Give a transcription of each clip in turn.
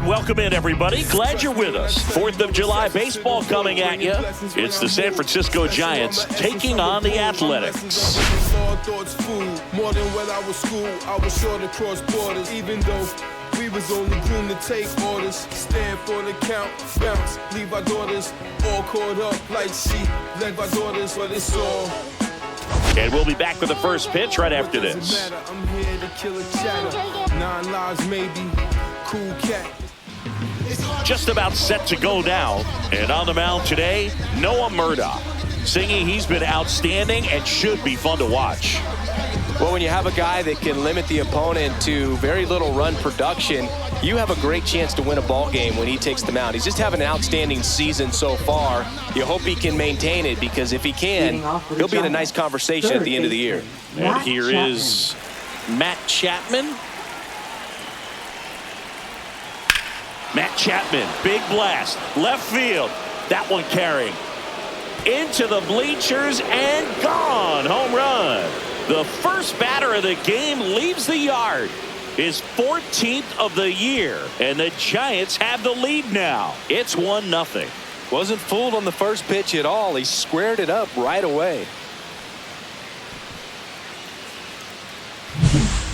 welcome in, everybody. Glad you're with us. 4th of July baseball coming at you. It's the San Francisco Giants taking on the Athletics. More than when I was school, I was sure to cross borders, even though we was only groomed to take orders. Stand for the count, bounce, leave our daughters all caught up like sheep. Leave our daughters, but it's all. And we'll be back with the first pitch right after this. I'm here to kill a chatter. 9 lives maybe. Cool cat. Just about set to go now. And on the mound today, Noah Murdoch. Singing, he's been outstanding and should be fun to watch. Well, when you have a guy that can limit the opponent to very little run production, you have a great chance to win a ball game when he takes the mound. He's just having an outstanding season so far. You hope he can maintain it, because if he can, he'll be in a nice conversation at the end of the year. And here is Matt Chapman. Matt Chapman, big blast, left field. That one carrying into the bleachers and gone. Home run. The first batter of the game leaves the yard. His 14th of the year, and the Giants have the lead now. It's 1-0. Wasn't fooled on the first pitch at all. He squared it up right away.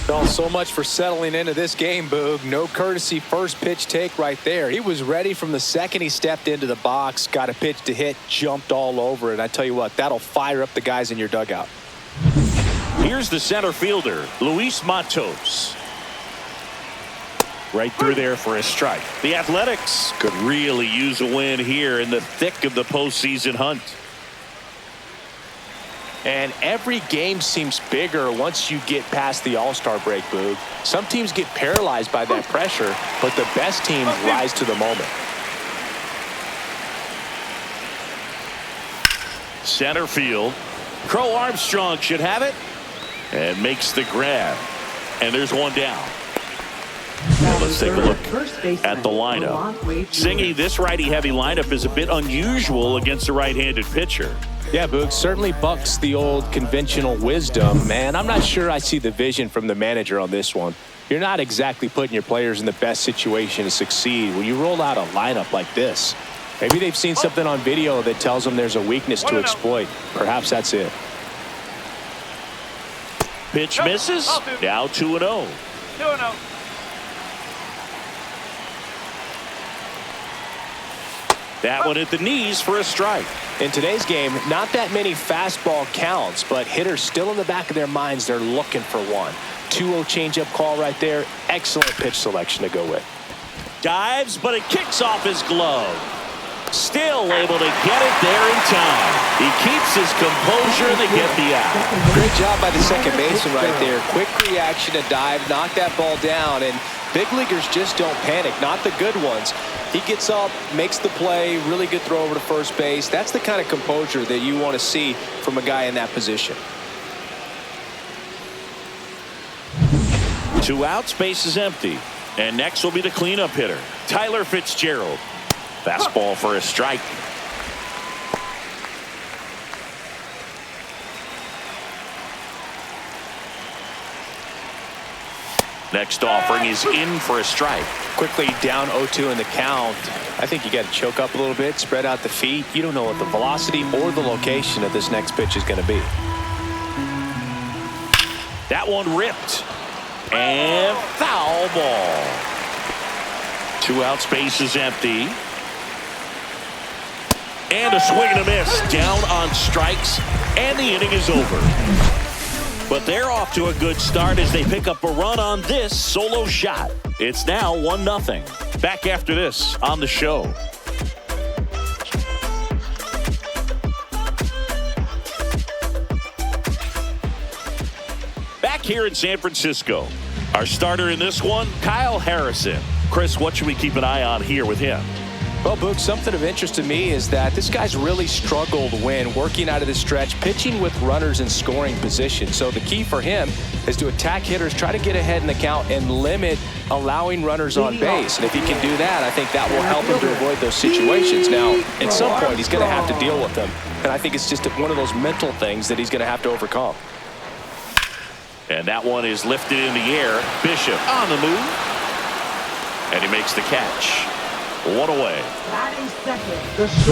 Well, so much for settling into this game, Boog. No courtesy first pitch take right there. He was ready from the second he stepped into the box, got a pitch to hit, jumped all over it. I tell you what, that'll fire up the guys in your dugout. Here's the center fielder, Luis Matos. Right through there for a strike. The Athletics could really use a win here in the thick of the postseason hunt. And every game seems bigger once you get past the All-Star break, Boog. Some teams get paralyzed by that pressure, but the best teams rise to the moment. Center field. Crow Armstrong should have it and makes the grab. And there's one down. Well, let's take a look at the lineup. Singing, this righty-heavy lineup is a bit unusual against a right-handed pitcher. Yeah, Boog, certainly bucks the old conventional wisdom, man. I'm not sure I see the vision from the manager on this one. You're not exactly putting your players in the best situation to succeed when you roll out a lineup like this. Maybe they've seen something on video that tells them there's a weakness to exploit. Perhaps that's it. Pitch misses. Now 2-0. 2-0. That one at the knees for a strike. In today's game, not that many fastball counts, but hitters still in the back of their minds, they're looking for one. 2-0 changeup call right there. Excellent pitch selection to go with. Dives, but it kicks off his glove. Still able to get it there in time. He keeps his composure and they get the out. Great job by the second baseman right there. Quick reaction to dive, knock that ball down, and big leaguers just don't panic, not the good ones. He gets up, makes the play, really good throw over to first base. That's the kind of composure that you want to see from a guy in that position. 2 outs, base is empty. And next will be the cleanup hitter, Tyler Fitzgerald. Fastball for a strike. Next offering is in for a strike. Quickly down 0-2 in the count. I think you got to choke up a little bit, spread out the feet. You don't know what the velocity or the location of this next pitch is going to be. That one ripped. And foul ball. 2 outs, base is empty. And a swing and a miss. Down on strikes. And the inning is over. But they're off to a good start as they pick up a run on this solo shot. It's now 1-0. Back after this on the show. Back here in San Francisco. Our starter in this one, Kyle Harrison. Chris, what should we keep an eye on here with him? Well, Boog, something of interest to me is that this guy's really struggled when working out of the stretch, pitching with runners in scoring position. So the key for him is to attack hitters, try to get ahead in the count, and limit allowing runners on base. And if he can do that, I think that will help him to avoid those situations. Now, at some point, he's going to have to deal with them. And I think it's just one of those mental things that he's going to have to overcome. And that one is lifted in the air. Bishop on the move. And he makes the catch. One away.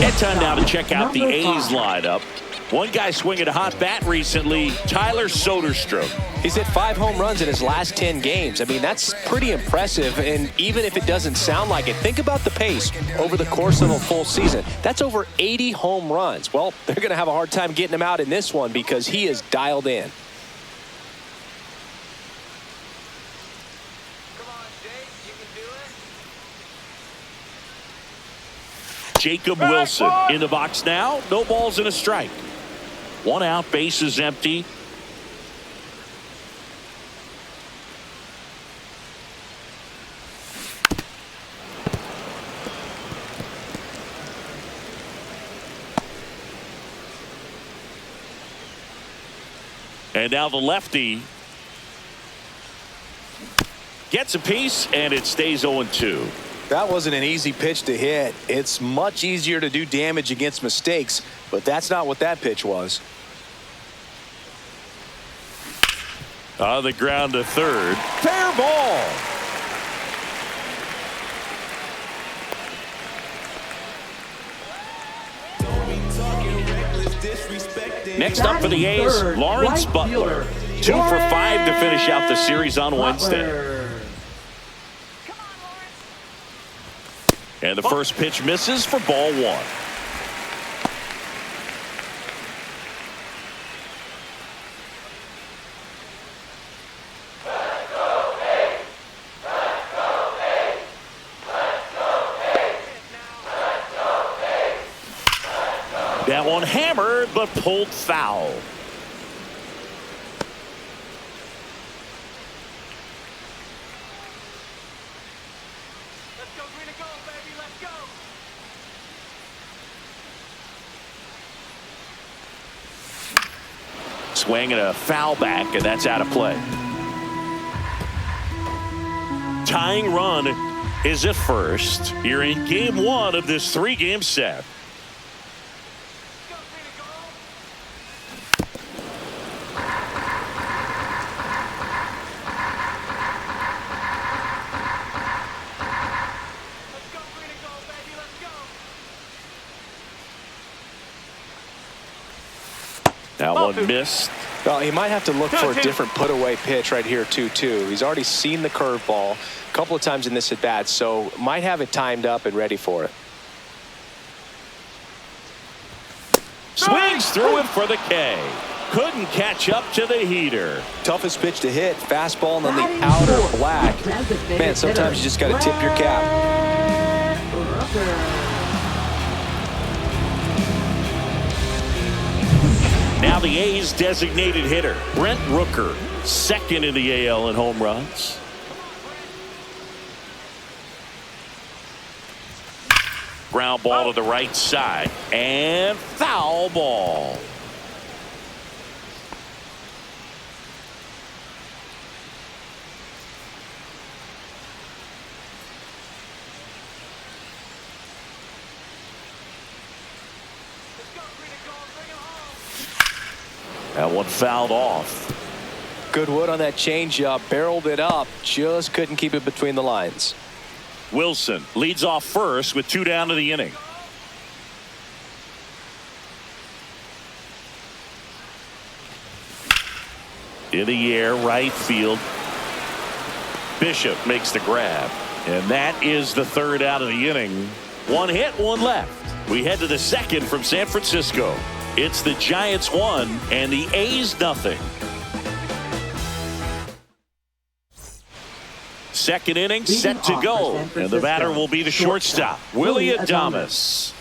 And time now to check out the A's lineup. One guy swinging a hot bat recently, Tyler Soderstrom. He's hit 5 home runs in his last 10 games. I mean, that's pretty impressive. And even if it doesn't sound like it, think about the pace over the course of a full season. That's over 80 home runs. Well, they're going to have a hard time getting him out in this one because he is dialed in. Jacob Wilson in the box now. No balls and a strike. 1 out, base is empty. And now the lefty gets a piece, and it stays 0-2. That wasn't an easy pitch to hit. It's much easier to do damage against mistakes, but that's not what that pitch was. On the ground to third. Fair ball. Next up for the A's, Lawrence Butler. 2 for 5 to finish out the series on Wednesday. And the first pitch misses for ball 1. That one hammered but pulled foul. Swing and a foul back, and that's out of play. Tying run is at first. Here in game 1 of this 3-game set. That one missed. Well, he might have to look for a different put-away pitch right here, 2-2. He's already seen the curveball a couple of times in this at-bat, so might have it timed up and ready for it. Swings through it for the K. Couldn't catch up to the heater. Toughest pitch to hit, fastball on the outer black. Man, sometimes you just got to tip your cap. Now the A's designated hitter, Brent Rooker, 2nd in the AL in home runs. Ground ball to the right side, and foul ball. That one fouled off. Good wood on that changeup, barreled it up, just couldn't keep it between the lines. Wilson leads off first with 2 down to the inning. In the air, right field. Bishop makes the grab, and that is the 3rd out of the inning. 1 hit, 1 left. We head to the 2nd from San Francisco. It's the Giants 1 and the A's 0. 2nd inning set to go, and the batter will be the shortstop, Willie Adames.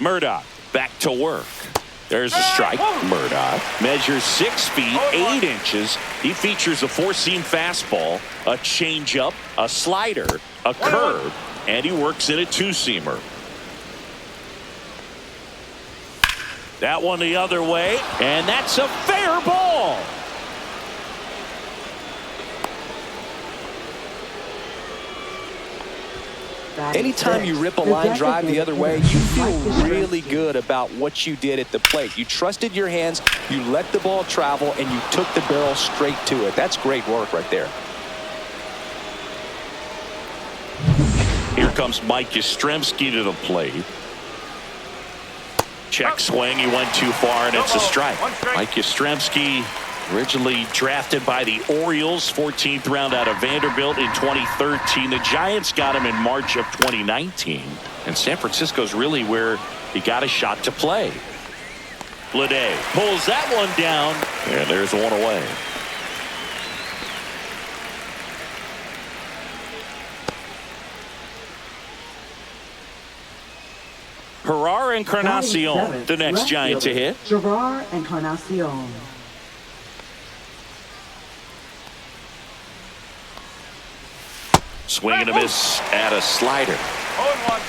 Murdoch back to work. There's a strike. Murdoch measures 6 feet 8 inches. He features a 4-seam fastball, a changeup, a slider, a curve, and he works in a 2-seamer. That one the other way, and that's a fair ball. Anytime you rip a line drive the other way, you feel really good about what you did at the plate. You trusted your hands, you let the ball travel, and you took the barrel straight to it. That's great work right there. comes Mike Yastrzemski to the plate. Check swing. He went too far, and it's a strike. Mike Yastrzemski, originally drafted by the Orioles, 14th round out of Vanderbilt in 2013. The Giants got him in March of 2019. And San Francisco's really where he got a shot to play. Bleday pulls that one down, and there's one away. Gerard Encarnacion, the next Giant to hit. Gerard Encarnacion. Swing and a miss at a slider. 0-1.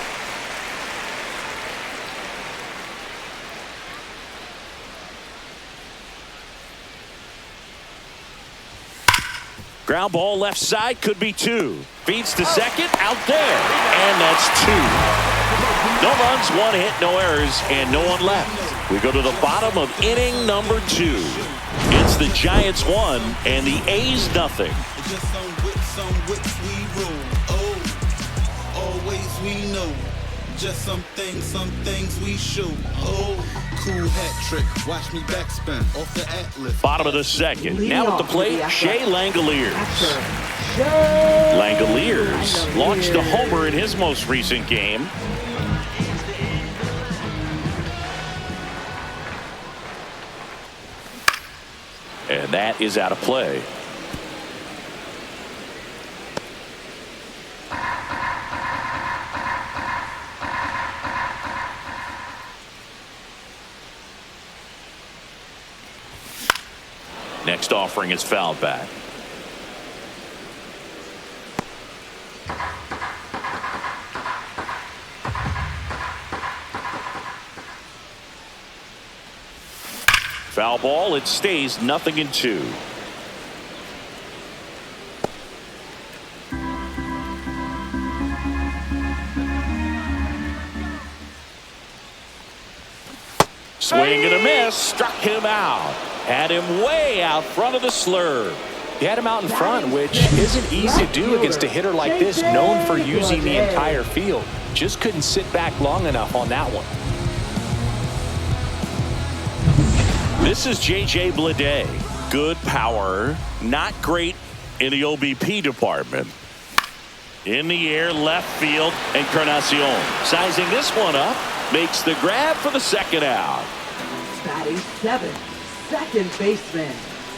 Ground ball left side, could be two. Feeds to second, out there, and that's two. No runs, one hit, no errors, and no one left. We go to the bottom of inning number 2. It's the Giants 1 and the A's nothing. Just some whips we roll. Oh, always we know. Just some things we show. Oh, cool hat trick. Watch me backspin off the Atlas. Bottom of the second. Now at the plate, Shea Langoliers. Shea Langoliers launched a homer in his most recent game. And that is out of play. Next offering is fouled back. Foul ball, it stays 0-2. Swing and a miss, struck him out. Had him way out front of the slurve. He had him out in front, which isn't easy to do against a hitter like this, known for using the entire field. Just couldn't sit back long enough on that one. This is J.J. Bleday. Good power, not great in the OBP department. In the air, left field, Encarnacion sizing this one up, makes the grab for the second out. Batting 7th, second baseman,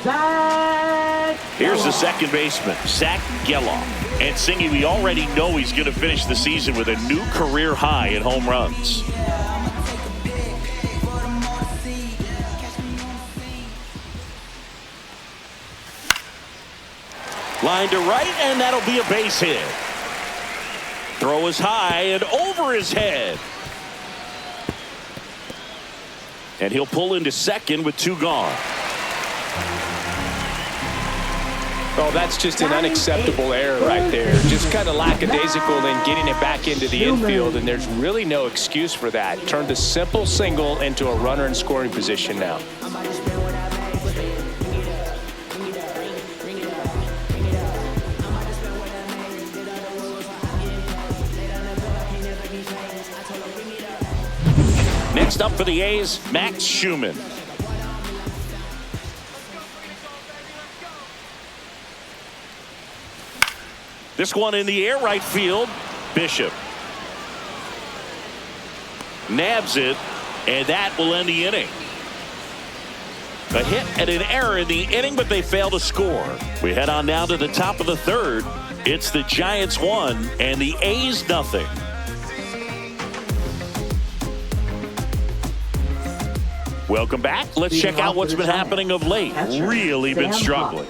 Zach. Here's the second baseman, Zach Geloff. And Singy, we already know he's going to finish the season with a new career high in home runs. Line to right, and that'll be a base hit. Throw is high and over his head. And he'll pull into second with 2 gone. Oh, that's just an unacceptable error right there. Just kind of lackadaisical in getting it back into the infield, and there's really no excuse for that. Turned a simple single into a runner in scoring position now. Next up for the A's, Max Schumann. This one in the air, right field. Bishop nabs it, and that will end the inning. A hit and an error in the inning, but they fail to score. We head on down to the top of the 3rd. It's the Giants 1 and the A's nothing. Welcome back. Let's check out what's been happening of late. Really been struggling.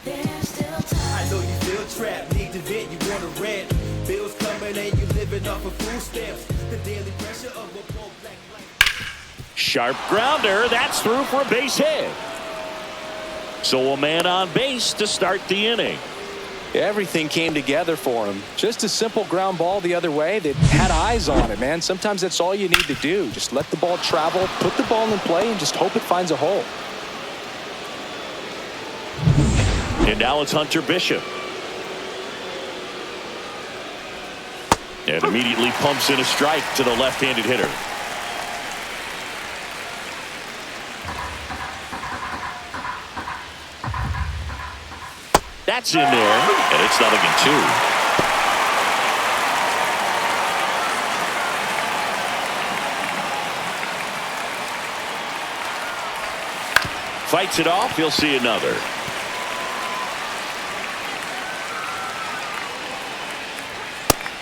I know you feel trapped, need to vent, you want to rent. Bills coming and you living off of food stamps. The daily pressure of a poor black life. Sharp grounder. That's through for a base hit. So a man on base to start the inning. Everything came together for him. Just a simple ground ball the other way that had eyes on it, man. Sometimes that's all you need to do. Just let the ball travel, put the ball in play, and just hope it finds a hole. And now it's Hunter Bishop. And immediately pumps in a strike to the left-handed hitter. That's in there, and it's 0-2. Fights it off. He'll see another.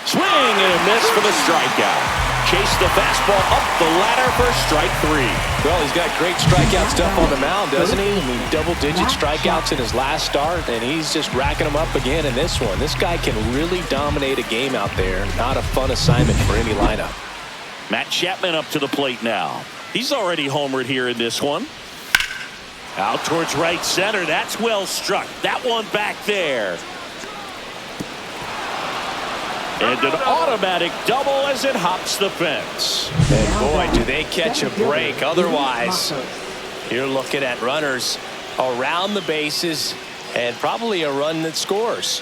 Swing and a miss for the strikeout. Chase the fastball up the ladder for strike 3. Well, he's got great strikeout stuff on the mound, doesn't he? I mean, double-digit strikeouts in his last start, and he's just racking them up again in this one. This guy can really dominate a game out there. Not a fun assignment for any lineup. Matt Chapman up to the plate now. He's already homered here in this one. Out towards right center. That's well struck. That one back there. And an automatic double as it hops the fence. And boy, do they catch a break. Otherwise, you're looking at runners around the bases and probably a run that scores.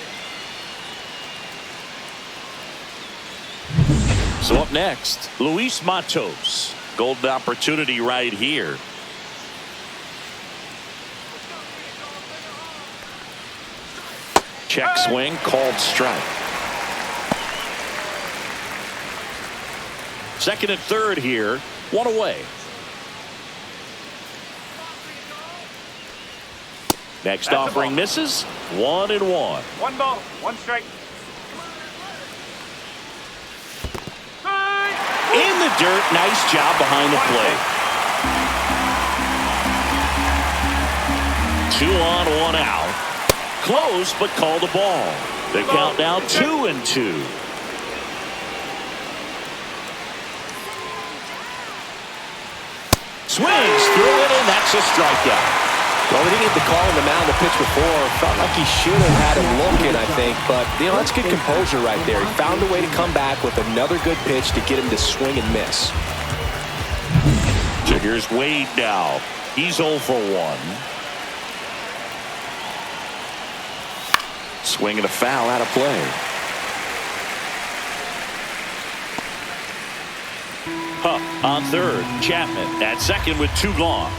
So up next, Luis Matos. Golden opportunity right here. Check swing, called strike. Second and third here, one away. Next offering misses, 1-1. 1 ball, 1 strike. In the dirt, nice job behind the plate. 2 on, 1 out. Close, but called the ball. The count now 2-2. Swings through it, and that's a strikeout. Well, he didn't get the call on the mound the pitch before. Felt like he should have had him looking, I think. But, you know, that's good composure right there. He found a way to come back with another good pitch to get him to swing and miss. So here's Wade now. He's 0 for 1. Swing and a foul out of play. Huff on third. Chapman at second with 2 gone.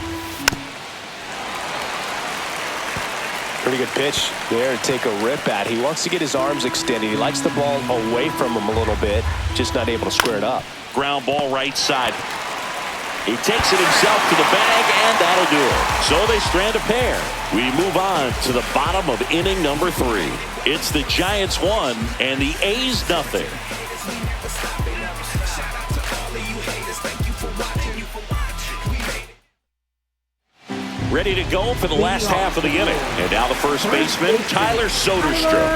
Pretty good pitch there to take a rip at. He wants to get his arms extended. He likes the ball away from him a little bit, just not able to square it up. Ground ball right side. He takes it himself to the bag, and that'll do it. So they strand a pair. We move on to the bottom of inning number 3. It's the Giants 1 and the A's 0. Ready to go for the last half of the inning. And now the first baseman, Tyler Soderstrom.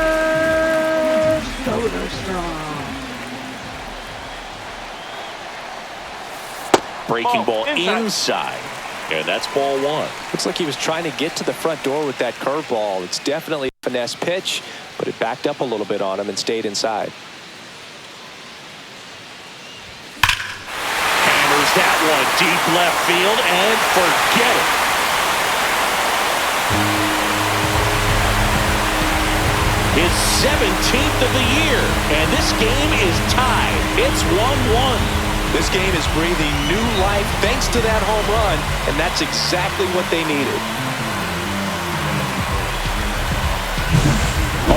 Breaking ball inside. And that's ball 1. Looks like he was trying to get to the front door with that curveball. It's definitely a finesse pitch, but it backed up a little bit on him and stayed inside. Hammers that one deep left field, and forget it. His 17th of the year, and this game is tied. It's 1-1. This game is breathing new life thanks to that home run, and that's exactly what they needed.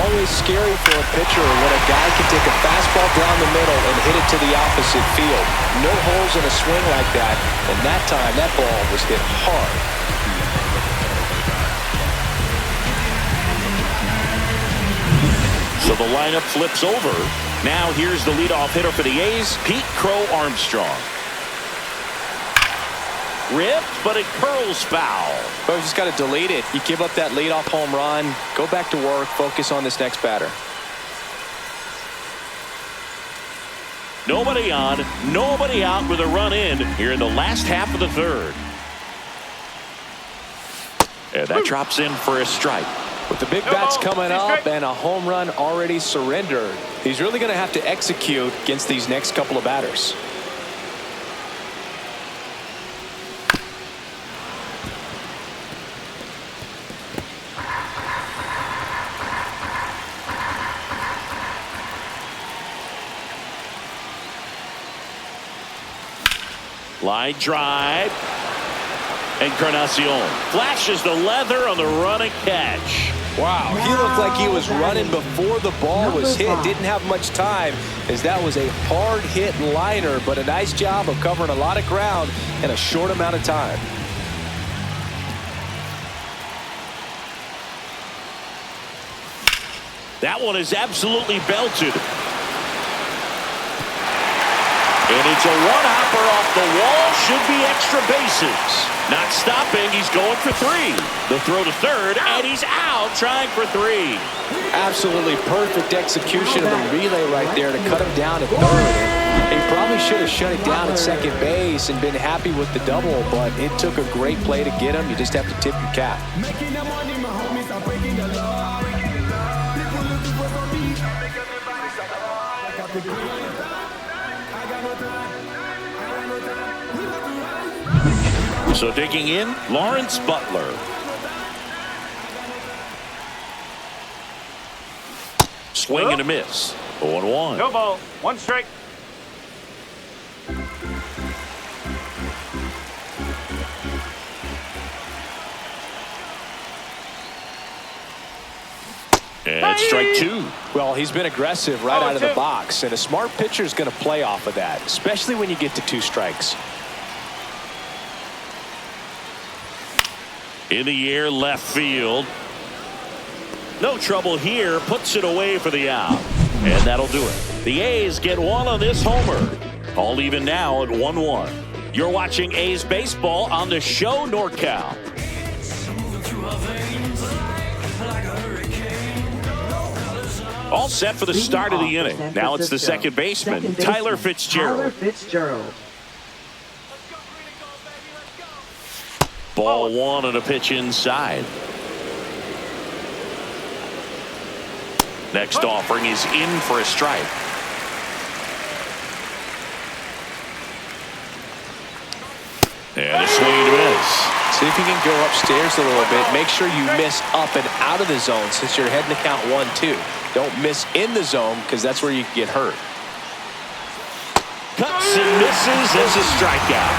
Always scary for a pitcher when a guy can take a fastball down the middle and hit it to the opposite field. No holes in a swing like that, and that time that ball was hit hard. So the lineup flips over. Now here's the leadoff hitter for the A's, Pete Crow Armstrong. Ripped, but it curls foul. But you just got to delete it. You give up that leadoff home run, go back to work, focus on this next batter. Nobody on, nobody out with a run in here in the last half of the third. And that drops in for a strike. With the big bats coming up and a home run already surrendered, he's really going to have to execute against these next couple of batters. Line drive. Encarnacion flashes the leather on the running catch. Wow, he looked like he was running before the ball was hit. Didn't have much time, as that was a hard hit liner, but a nice job of covering a lot of ground in a short amount of time. That one is absolutely belted. And it's a one-hopper off the wall. Should be extra bases. Not stopping. He's going for 3. The throw to third, and he's out trying for 3. Absolutely perfect execution of the relay right there to cut him down to third. He probably should have shut it down at second base and been happy with the double, but it took a great play to get him. You just have to tip your cap. Making the money, my homies are breaking the law. People looking for some beat. I got the green. I got no time. I got no time. We got to ride. So digging in, Lawrence Butler. Swing and a miss. 0-1. No ball. 1 strike. And strike 2. Well, he's been aggressive right out of the box, and a smart pitcher is going to play off of that, especially when you get to 2 strikes. In the air, left field. No trouble here. Puts it away for the out. And that'll do it. The A's get 1 on this homer. All even now at 1-1. You're watching A's baseball on the show NorCal. All set for the start of the inning. Now it's the second baseman, Tyler Fitzgerald. Ball 1 and a pitch inside. Next offering is in for a strike. And a swing and a miss. See if you can go upstairs a little bit. Make sure you miss up and out of the zone since you're heading to count 1-2. Don't miss in the zone because that's where you get hurt. Cuts and misses as a strikeout.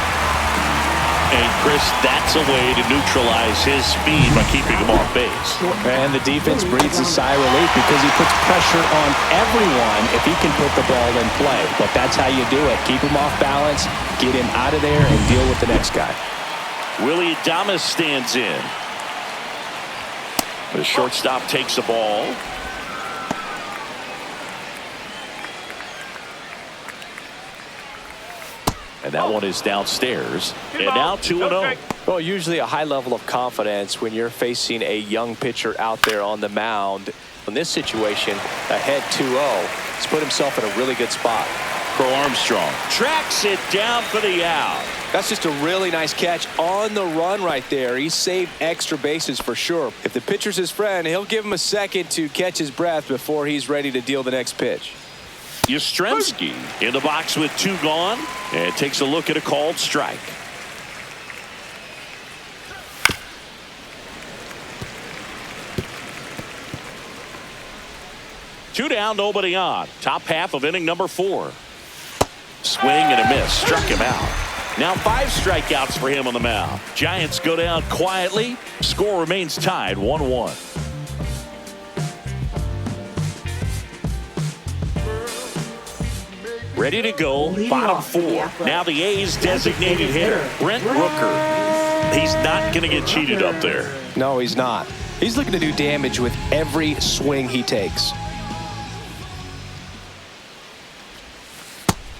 And Chris, that's a way to neutralize his speed by keeping him off base. And the defense breathes a sigh of relief because he puts pressure on everyone if he can put the ball in play. But that's how you do it. Keep him off balance, get him out of there, and deal with the next guy. Willie Adames stands in. The shortstop takes the ball. And that one is downstairs. And now 2-0. Well, usually a high level of confidence when you're facing a young pitcher out there on the mound. In this situation, ahead 2-0, he's put himself in a really good spot. Crow Armstrong tracks it down for the out. That's just a really nice catch on the run right there. He saved extra bases for sure. If the pitcher's his friend, he'll give him a second to catch his breath before he's ready to deal the next pitch. Yastrzemski in the box with 2 gone and takes a look at a called strike. Two down, nobody on. Top half of inning number 4. Swing and a miss. Struck him out. Now 5 strikeouts for him on the mound. Giants go down quietly. Score remains tied 1-1. Ready to go, bottom 4. Now the A's designated hitter, Brent Rooker. He's not going to get cheated up there. No, he's not. He's looking to do damage with every swing he takes.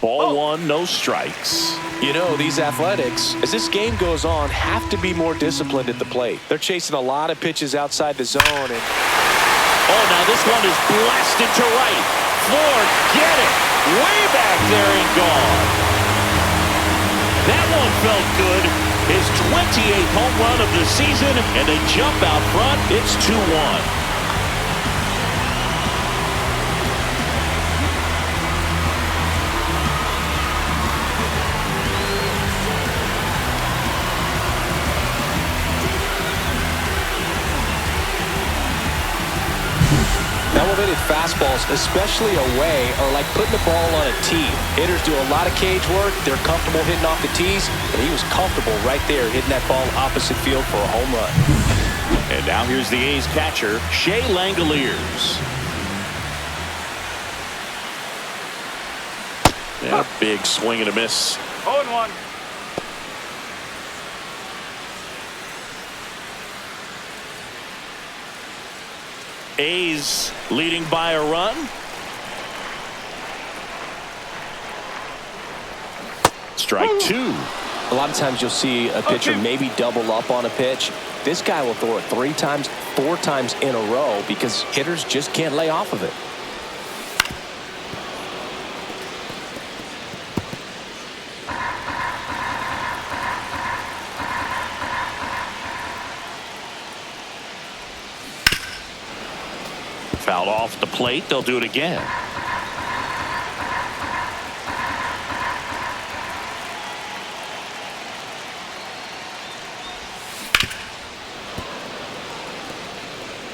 Ball 1, no strikes. You know, these Athletics, as this game goes on, have to be more disciplined at the plate. They're chasing a lot of pitches outside the zone. And oh, now this one is blasted to right. Forget it. Way back there and gone. That one felt good. His 28th home run of the season, and they jump out front. It's 2-1. fastballs, especially away, are like putting the ball on a tee. Hitters do a lot of cage work. They're comfortable hitting off the tees, and he was comfortable right there hitting that ball opposite field for a home run. And now here's the A's catcher, Shea Langoliers. And a big swing and a miss. 0-1. A's leading by a run. Strike two. A lot of times you'll see a pitcher maybe double up on a pitch. This guy will throw it 3 times, 4 times in a row because hitters just can't lay off of it. Fouled off the plate. They'll do it again.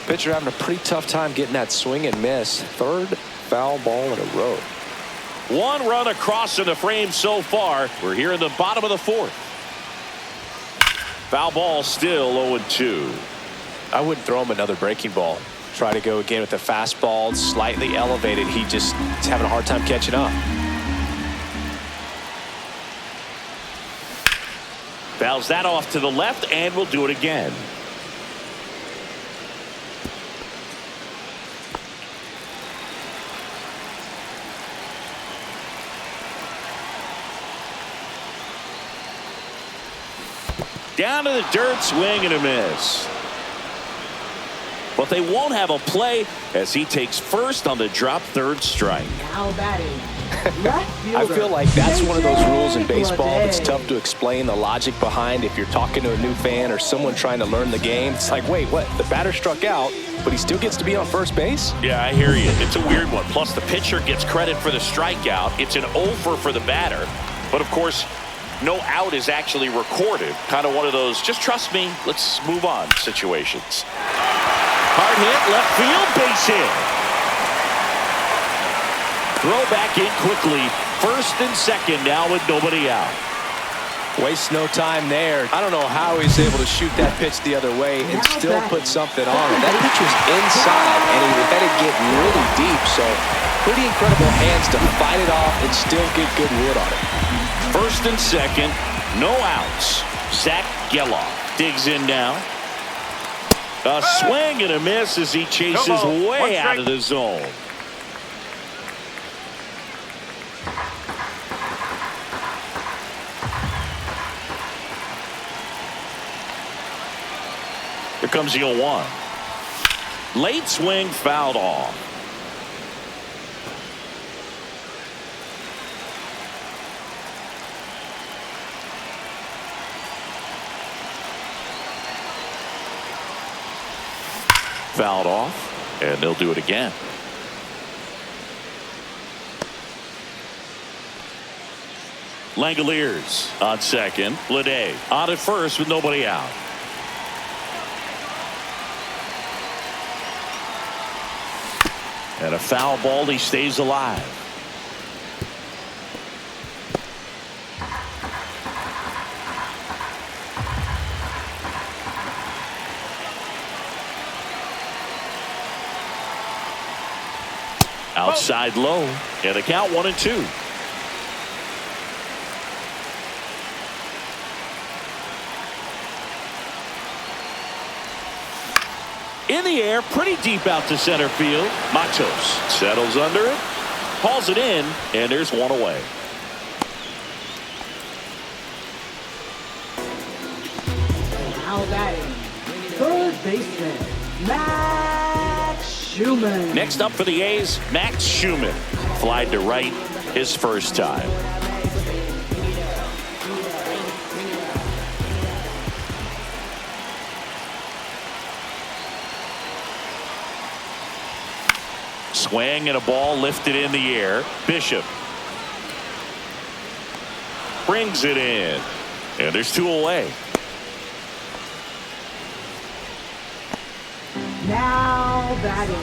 Pitcher having a pretty tough time getting that swing and miss. 3rd foul ball in a row. 1 run across in the frame so far. We're here in the bottom of the 4th. Foul ball still 0-2. I wouldn't throw him another breaking ball. Try to go again with the fastball, slightly elevated. He just is having a hard time catching up. Fouls that off to the left, and we'll do it again. Down to the dirt, swing and a miss. But they won't have a play as he takes first on the drop 3rd strike. Now batting. Left fielder. I feel like that's one of those rules in baseball that's tough to explain the logic behind if you're talking to a new fan or someone trying to learn the game. It's like, wait, what? The batter struck out, but he still gets to be on first base? Yeah, I hear you. It's a weird one. Plus, the pitcher gets credit for the strikeout. It's an over for the batter. But, of course, no out is actually recorded. Kind of one of those, just trust me, let's move on situations. Hard hit, left field, base hit. Throw back in quickly. 1st and 2nd now with nobody out. Wastes no time there. I don't know how he's able to shoot that pitch the other way and still put something on it. That pitch was inside, and he had to get really deep. So pretty incredible hands to fight it off and still get good wood on it. 1st and 2nd, no outs. Zach Geloff digs in now. A swing and a miss as he chases way out of the zone. Here comes the 0-1. Late swing, fouled off. Fouled off, and they'll do it again. Langoliers on second. Lede on at first with nobody out. And a foul ball. He stays alive. Outside low, and the count 1-2. In the air, pretty deep out to center field. Matos settles under it, hauls it in, and there's one away. Now batting. 3rd baseman, Max Schumann. Next up for the A's, Max Schumann. Flied to right his first time. Swing and a ball lifted in the air. Bishop brings it in, and there's 2 away. Now batting.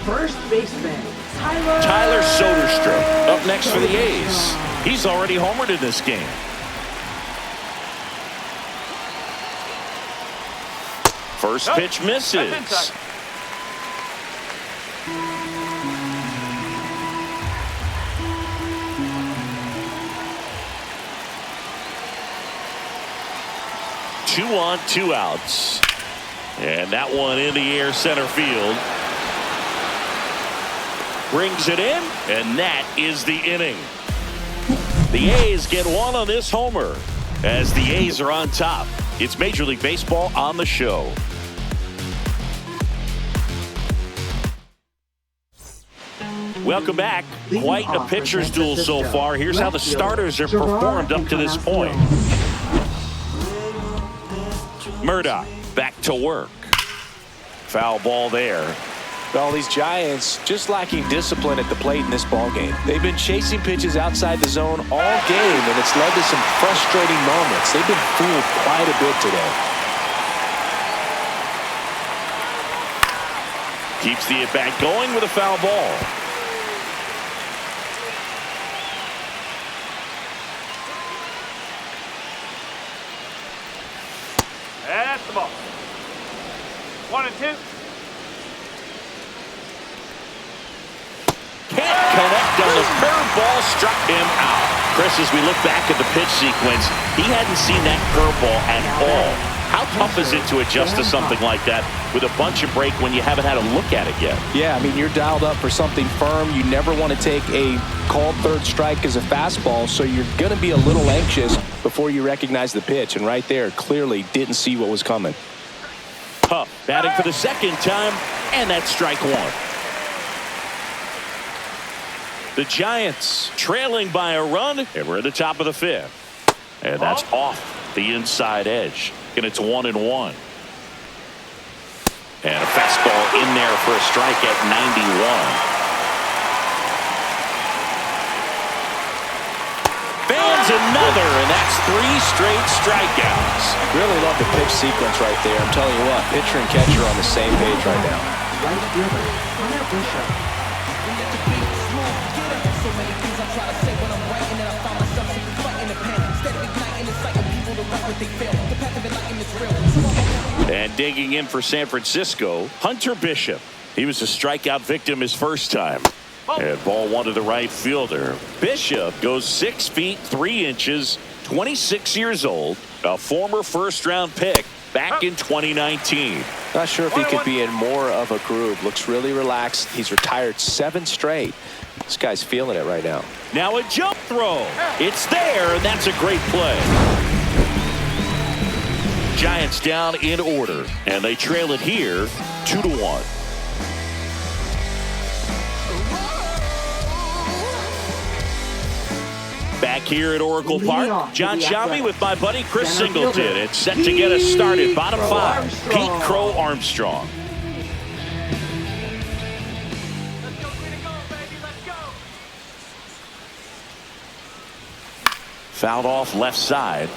first baseman, Tyler Soderstrom up next for the A's. He's already homered in this game. First pitch misses. 2 on, 2 outs. And that one in the air center field. Brings it in, and that is the inning. The A's get one on this homer as the A's are on top. It's Major League Baseball on the show. Welcome back. Quite a pitcher's duel so far. Here's how the starters are performed up to this point. Murdoch back to work. Foul ball there. Well, these Giants just lacking discipline at the plate in this ballgame. They've been chasing pitches outside the zone all game, and it's led to some frustrating moments. They've been fooled quite a bit today. Keeps the at-bat going with a foul ball. That's the ball. 1 and 2. Can't connect on the curveball, struck him out. Chris, as we look back at the pitch sequence, he hadn't seen that curveball at all. How tough is it to adjust to something like that with a bunch of break when you haven't had a look at it yet? Yeah, I mean, you're dialed up for something firm. You never want to take a called third strike as a fastball, so you're going to be a little anxious before you recognize the pitch. And right there, clearly didn't see what was coming. Huff batting for the second time, and that's strike one. The Giants trailing by a run, and we're at the top of the 5th. And that's off the inside edge. And it's 1-1. And a fastball in there for a strike at 91. Fans another, and that's 3 straight strikeouts. Really love the pitch sequence right there. I'm telling you what, pitcher and catcher are on the same page right now. right fielder, MLB.The.Show. And digging in for San Francisco, Hunter Bishop. He was a strikeout victim his first time. And ball 1 to the right fielder. Bishop goes 6 feet 3 inches, 26 years old, a former first-round pick back in 2019. Not sure if he could be in more of a groove. Looks really relaxed. He's retired 7 straight. This guy's feeling it right now. Now a jump throw. It's there, and that's a great play. Giants down in order, and they trail it here 2-1. Back here at Oracle Park, John Shelby with my buddy Chris Singleton. It's set to get us started. Bottom 5, Pete Crow Armstrong. Fouled off left side.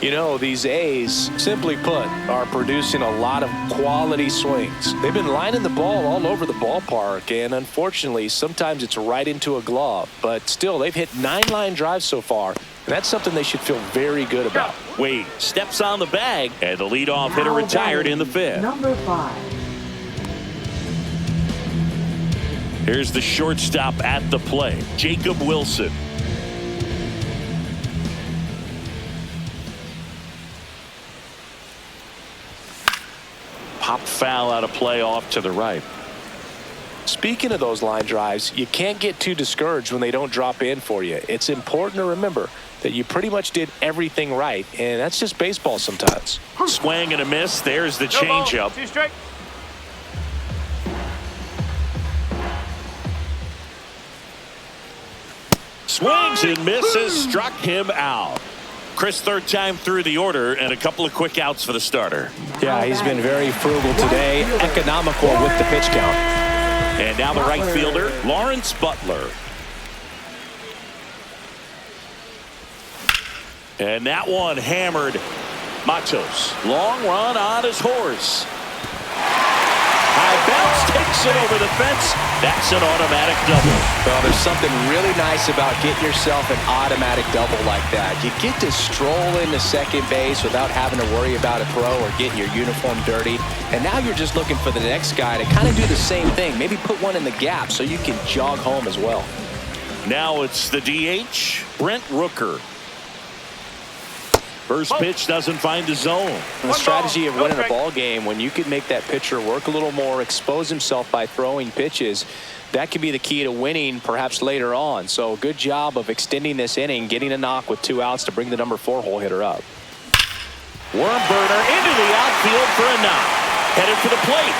You know, these A's, simply put, are producing a lot of quality swings. They've been lining the ball all over the ballpark, and unfortunately, sometimes it's right into a glove. But still, they've hit 9 line drives so far, and that's something they should feel very good about. Wade steps on the bag, and the leadoff hitter retired in the 5th. Number 5. Here's the shortstop at the plate, Jacob Wilson. Pop foul out of play off to the right. Speaking of those line drives, you can't get too discouraged when they don't drop in for you. It's important to remember that you pretty much did everything right, and that's just baseball sometimes. Swing and a miss. There's the changeup. 2 strike. Swings and misses. Struck him out. Chris, 3rd time through the order, and a couple of quick outs for the starter. Yeah, he's been very frugal today, economical with the pitch count. And now the right fielder, Lawrence Butler. And that one hammered. Matos, long run on his horse. High bounce takes it over the fence. That's an automatic double. Well, there's something really nice about getting yourself an automatic double like that. You get to stroll into second base without having to worry about a throw or getting your uniform dirty. And now you're just looking for the next guy to kind of do the same thing. Maybe put one in the gap so you can jog home as well. Now it's the DH, Brent Rooker. First pitch doesn't find the zone. The strategy of winning a ball game, when you can make that pitcher work a little more, expose himself by throwing pitches, that could be the key to winning perhaps later on. So good job of extending this inning, getting a knock with 2 outs to bring the number 4 hole hitter up. Worm burner into the outfield for a knock. Headed for the plate.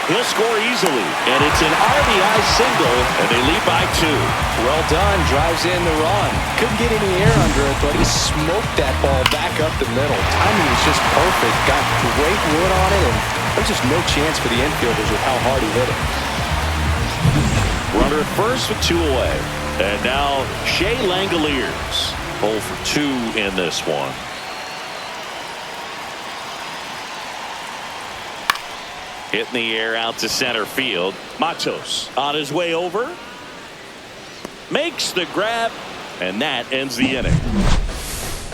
He'll score easily, and it's an RBI single, and they lead by 2. Well done, drives in the run. Couldn't get any air under it, but he smoked that ball back up the middle. Timing was just perfect. Got great wood on it, and there's just no chance for the infielders with how hard he hit it. Runner at first with 2 away. And now Shea Langoliers. 0 for 2 in this one. Hit in the air out to center field. Matos on his way over. Makes the grab, and that ends the inning.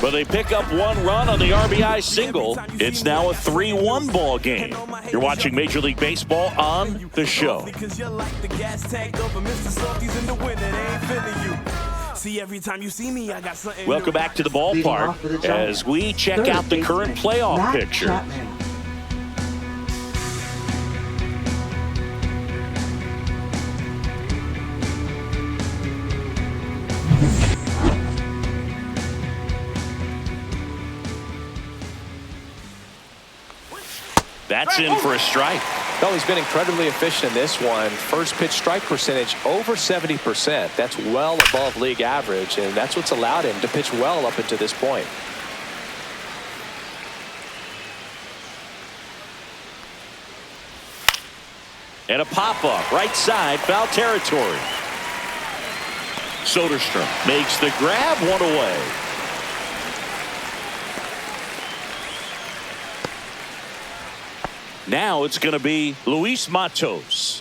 But they pick up 1 run on the RBI single. It's now a 3-1 ball game. You're watching Major League Baseball on The Show. Welcome back to the ballpark as we check out the current playoff picture. That's in for a strike. Well, he's been incredibly efficient in this one. First pitch strike percentage over 70%. That's well above league average, and that's what's allowed him to pitch well up until this point. And a pop-up, right side, foul territory. Soderstrom makes the grab, 1 away. Now it's going to be Luis Matos.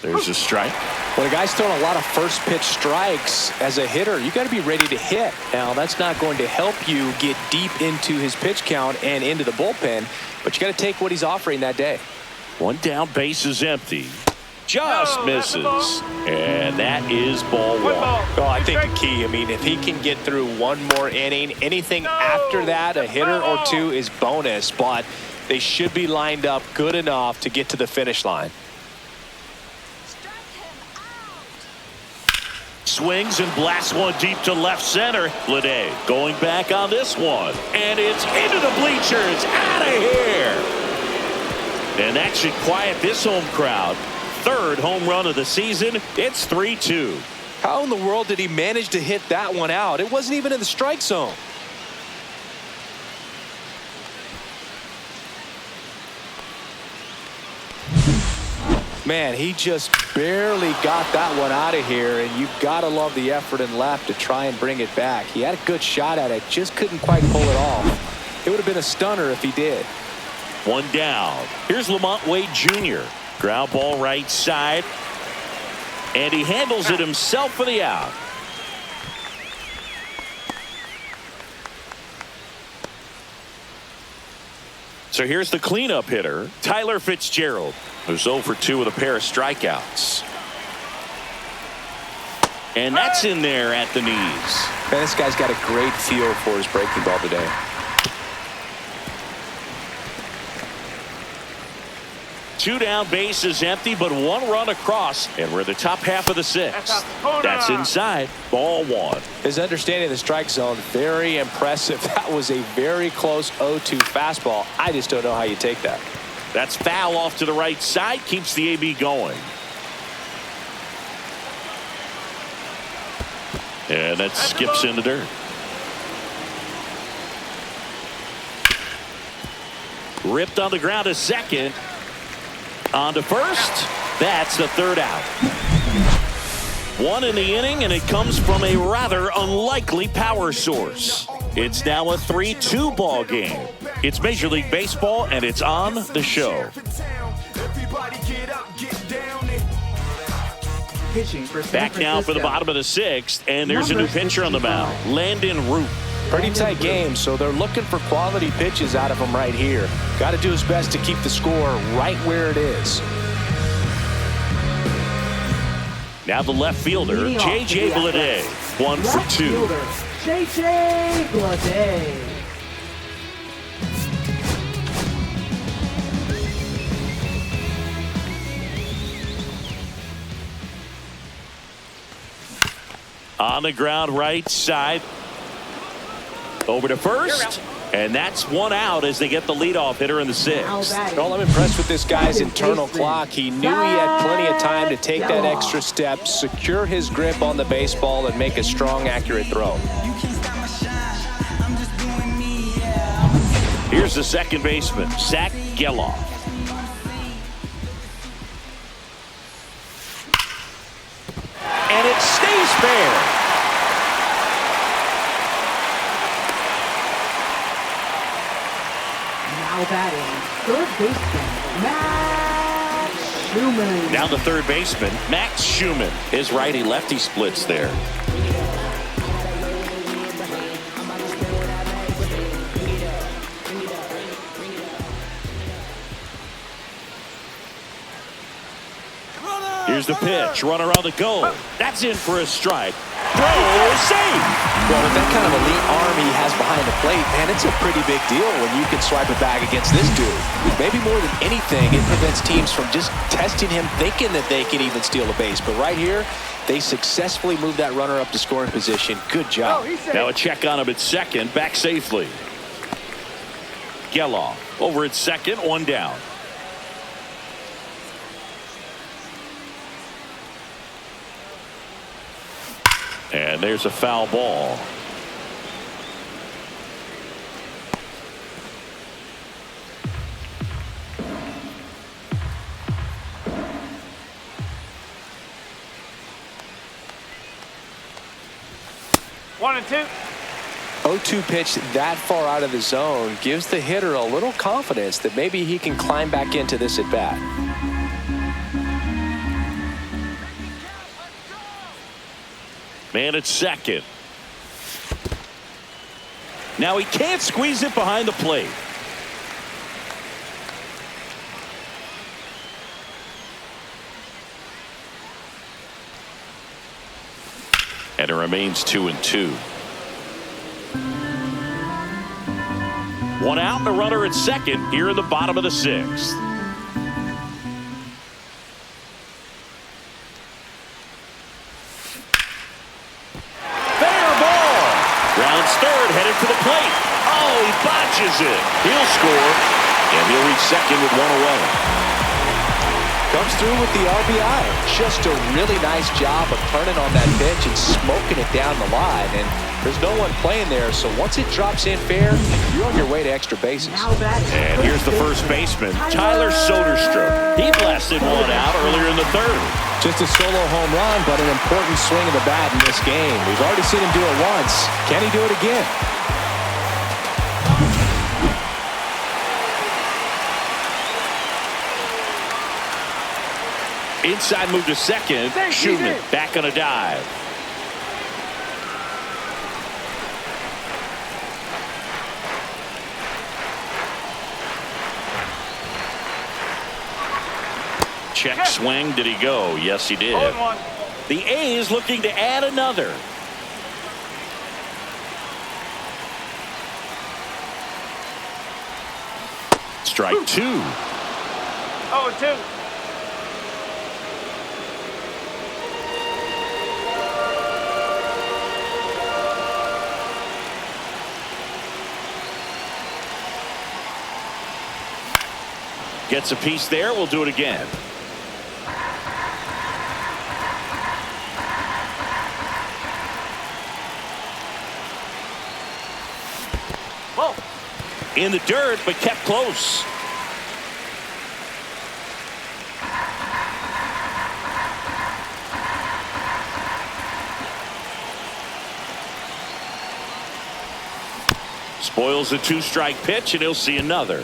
There's a strike. When a guy's throwing a lot of first pitch strikes as a hitter, you got to be ready to hit. Now, that's not going to help you get deep into his pitch count and into the bullpen, but you got to take what he's offering that day. 1 down, base is empty. Just misses. And that is ball 1. Well, I think the key, if he can get through 1 more inning, anything after that, a hitter or 2 is bonus, but they should be lined up good enough to get to the finish line. Swings and blasts one deep to left center. Lede going back on this one. And it's into the bleachers. Out of here. And that should quiet this home crowd. 3rd home run of the season. It's 3-2. How in the world did he manage to hit that one out? It wasn't even in the strike zone. Man, he just barely got that one out of here, and you've got to love the effort and left to try and bring it back. He had a good shot at it, just couldn't quite pull it off. It would have been a stunner if he did. 1 down. Here's Lamont Wade Jr. Ground ball right side. And he handles it himself for the out. So here's the cleanup hitter, Tyler Fitzgerald, who's 0 for 2 with a pair of strikeouts. And that's in there at the knees. Man, this guy's got a great feel for his breaking ball today. Two down, base is empty, but 1 run across, and we're in the top half of the 6th. That's inside, ball 1. His understanding of the strike zone, very impressive. That was a very close 0-2 fastball. I just don't know how you take that. That's foul off to the right side, keeps the AB going. And that skips in the dirt. Ripped on the ground to second. On to first. That's the 3rd out. 1 in the inning, and it comes from a rather unlikely power source. It's now a 3-2 ball game. It's Major League Baseball, and it's on the show. Pitching for San Back now for the Francisco. bottom of the 6th, and there's a Number new pitcher on the 65. mound, Landon Root. Pretty tight game, so they're looking for quality pitches out of him right here. Got to do his best to keep the score right where it is. Now the left fielder, Leading off J.J. for the Bleday, Athletics. 1 for Left 2. fielder, J.J. Bleday. On the ground, right side. Over to first. And that's one out as they get the leadoff hitter in the 6th. Well, I'm impressed with this guy's internal clock. He knew he had plenty of time to take that extra step, secure his grip on the baseball, and make a strong, accurate throw. Here's the second baseman, Zach Geloff. And it stays fair. Now batting, third baseman, Max Schumann. Now the third baseman, Max Schumann. His righty-lefty splits there. Here's the pitch. Runner on the go. That's in for a strike. Throw safe. Well, with that kind of elite arm he has behind the plate, man, it's a pretty big deal when you can swipe it back against this dude. Maybe more than anything, it prevents teams from just testing him, thinking that they can even steal a base. But right here, they successfully moved that runner up to scoring position. Good job. Now a check on him at second. Back safely. Geloff over at second. One down. And there's a foul ball. One and two. 0-2 pitch that far out of the zone gives the hitter a little confidence that maybe he can climb back into this at bat. Man at second. Now he can't squeeze it behind the plate. And it remains 2-2. One out and a runner at second here in the bottom of the 6th. Third, headed for the plate. Oh, he botches it. He'll score, and he'll reach second with one away. Comes through with the RBI. Just a really nice job of turning on that pitch and smoking it down the line. And there's no one playing there, so once it drops in fair, you're on your way to extra bases. And here's the first baseman, Tyler Soderstrom. He blasted one out earlier in the third. Just a solo home run, but an important swing of the bat in this game. We've already seen him do it once. Can he do it again? Inside move to second. Schumann back on a dive. Check swing. Did he go? Yes, he did. The A's looking to add another. Strike two. 0-2. Gets a piece there. We'll do it again. Whoa. In the dirt, but kept close. Spoils a 2-strike pitch, and he'll see another.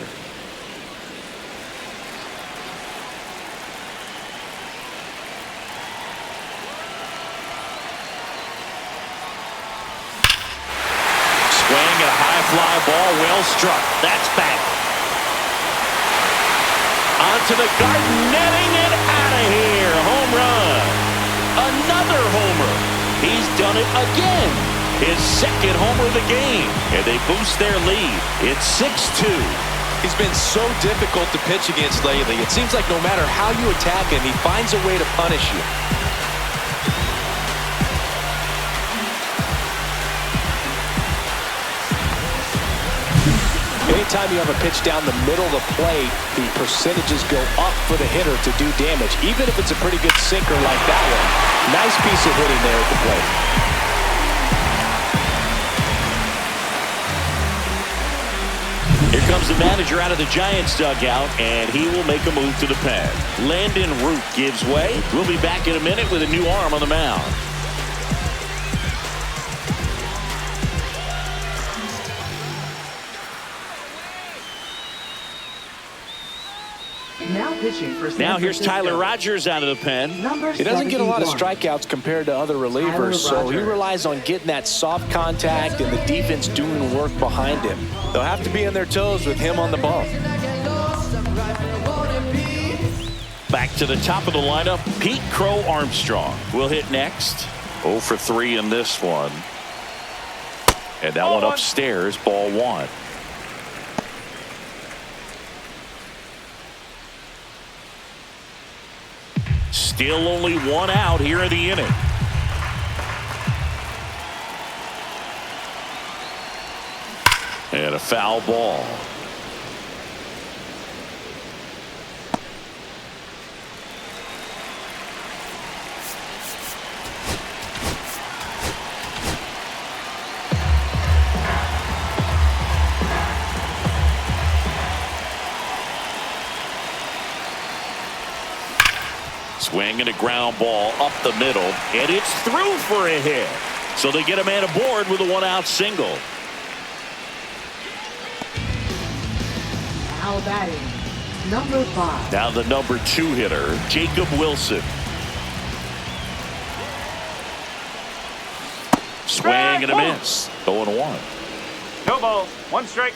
Swing and a high fly ball, well struck. That's back. Onto the garden netting and out of here. Home run. Another homer. He's done it again. His second homer of the game. And they boost their lead. It's 6-2. He's been so difficult to pitch against lately. It seems like no matter how you attack him, he finds a way to punish you. Anytime you have a pitch down the middle of the plate, the percentages go up for the hitter to do damage, even if it's a pretty good sinker like that one. Nice piece of hitting there at the plate. Here comes the manager out of the Giants dugout, and he will make a move to the pen. Landon Root gives way. We'll be back in a minute with a new arm on the mound. Now pitching for San Now here's Francisco. Tyler Rogers out of the pen. Number He doesn't get a lot of 71. strikeouts compared to other relievers, so he relies on getting that soft contact and the defense doing work behind him. They'll have to be on their toes with him on the bump. Back to the top of the lineup, Pete Crow Armstrong will hit next. 0 for 3 in this one. And that one upstairs, ball 1. Still only 1 out here in the inning. And a foul ball. Swing and a ground ball up the middle, and it's through for a hit. So they get a man aboard with a 1-out single. Now batting, number 5. Now the number 2 hitter, Jacob Wilson. Swing and a miss. 0-1. No balls. 1 strike.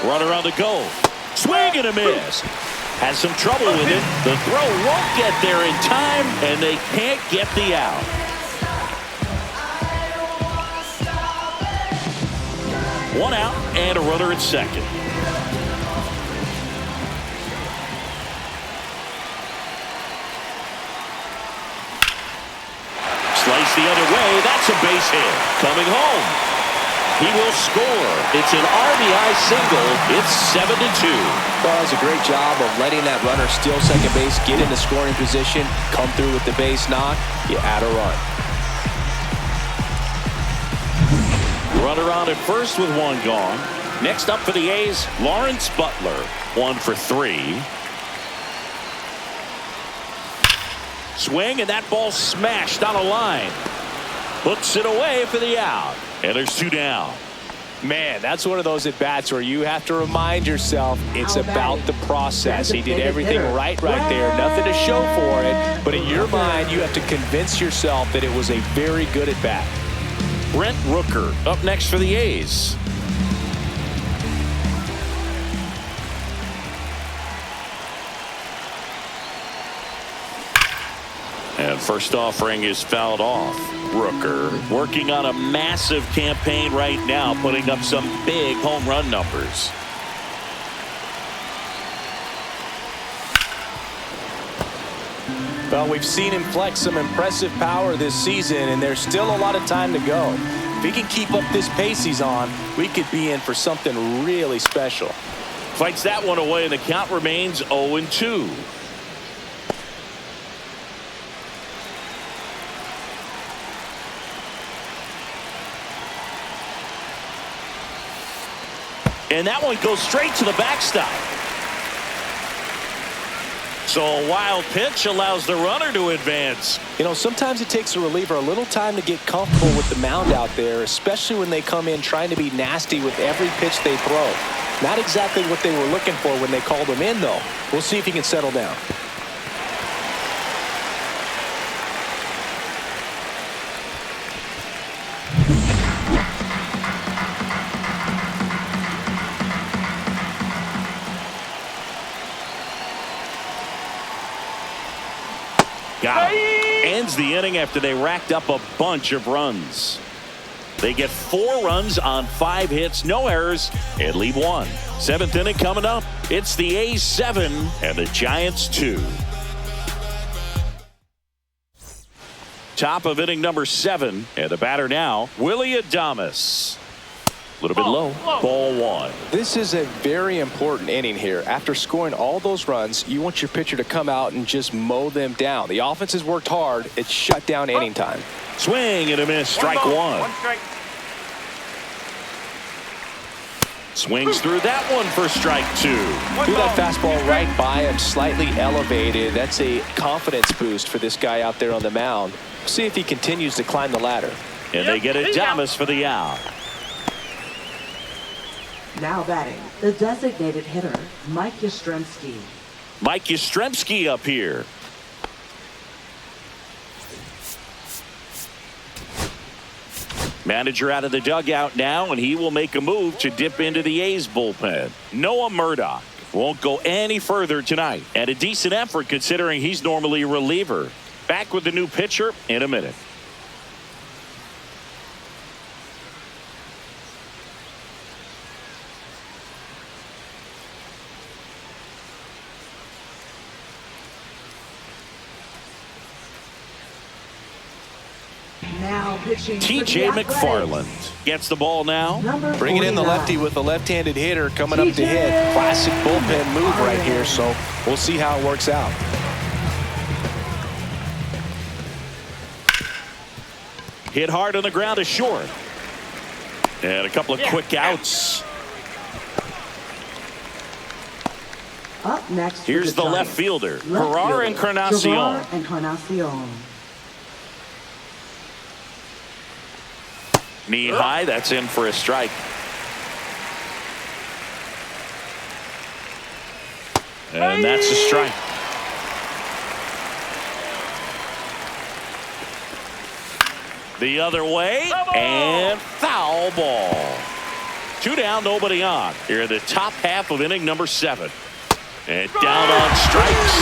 Runner on the go. Swing and a miss. Has some trouble with it. The throw won't get there in time, and they can't get the out. One out and a runner at second. Slice the other way. That's a base hit. Coming home. He will score. It's an RBI single. It's 7-2. Well, that was a great job of letting that runner steal second base, get into scoring position, come through with the base knock. You add a run. Runner on at first with 1 gone. Next up for the A's, Lawrence Butler. 1 for 3. Swing, and that ball smashed on a line. Hooks it away for the out. And there's 2 down. Man, that's one of those at-bats where you have to remind yourself it's about the process. He did everything right there. Nothing to show for it. But in your mind, you have to convince yourself that it was a very good at-bat. Brent Rooker up next for the A's. And first offering is fouled off. Rooker working on a massive campaign right now, putting up some big home run numbers. Well, we've seen him flex some impressive power this season, and there's still a lot of time to go. If he can keep up this pace he's on, we could be in for something really special. Fights that one away, and the count remains 0-2. And that one goes straight to the backstop. So a wild pitch allows the runner to advance. You know, sometimes it takes a reliever a little time to get comfortable with the mound out there, especially when they come in trying to be nasty with every pitch they throw. Not exactly what they were looking for when they called him in, though. We'll see if he can settle down. Got him. Ends the inning after they racked up a bunch of runs. They get 4 runs on 5 hits, no errors, and leave 1. 7th inning coming up. It's the A's 7 and the Giants 2. Top of inning number 7, and the batter now, Willie Adames. A little bit low. Ball 1. This is a very important inning here. After scoring all those runs, you want your pitcher to come out and just mow them down. The offense has worked hard. It's shut down inning time. Swing and a miss. Strike 1. 1 strike. Swings through that one for strike 2. Threw that fastball right by him, slightly elevated. That's a confidence boost for this guy out there on the mound. See if he continues to climb the ladder. And they get Adames for the out. Now batting, the designated hitter, Mike Yastrzemski. Mike Yastrzemski up here. Manager out of the dugout now, and he will make a move to dip into the A's bullpen. Noah Murdoch won't go any further tonight, and a decent effort considering he's normally a reliever. Back with the new pitcher in a minute. Now pitching for the TJ Athletics, McFarland gets the ball now. number Bringing in the 49. lefty with the left-handed hitter coming up to hit. Classic bullpen move right here, so we'll see how it works out. Hit hard on the ground is short. And a couple of quick outs. Up next for Here's the Giants. left fielder, Left Ferrar fielder, Encarnacion. Ferrar Encarnacion. Knee high, that's in for a strike. And that's a strike. The other way, and foul ball. 2 down, nobody on. Here in the top half of inning number 7. And down on strikes.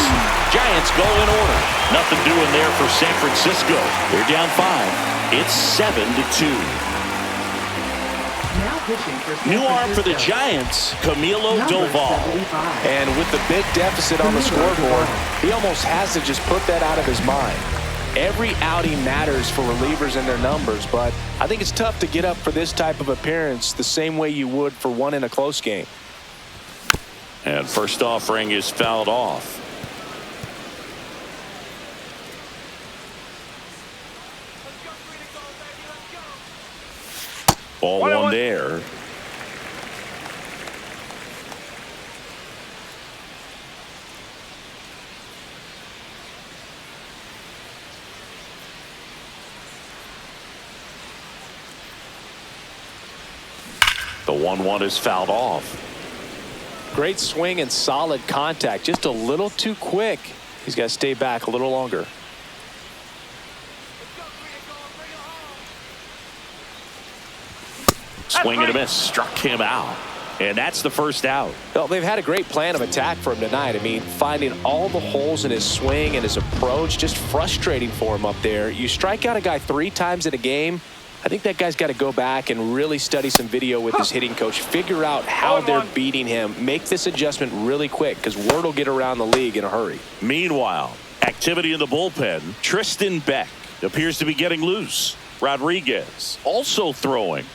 Giants go in order. Nothing doing there for San Francisco. They're down 5. It's 7-2. Now pitching for San New arm for the Francisco, Giants, Camilo number Doval. 75. And with the big deficit on the scoreboard, he almost has to just put that out of his mind. Every outing matters for relievers and their numbers, but I think it's tough to get up for this type of appearance the same way you would for one in a close game. And first offering is fouled off. Ball 1 there. The 1-1 is fouled off. Great swing and solid contact. Just a little too quick. He's got to stay back a little longer. Swing and a miss. Struck him out. And that's the first out. Well, they've had a great plan of attack for him tonight. I mean, finding all the holes in his swing and his approach, just frustrating for him up there. You strike out a guy 3 times in a game, I think that guy's got to go back and really study some video with his hitting coach, figure out how they're beating him, make this adjustment really quick because word will get around the league in a hurry. Meanwhile, activity in the bullpen. Tristan Beck appears to be getting loose. Rodriguez also throwing.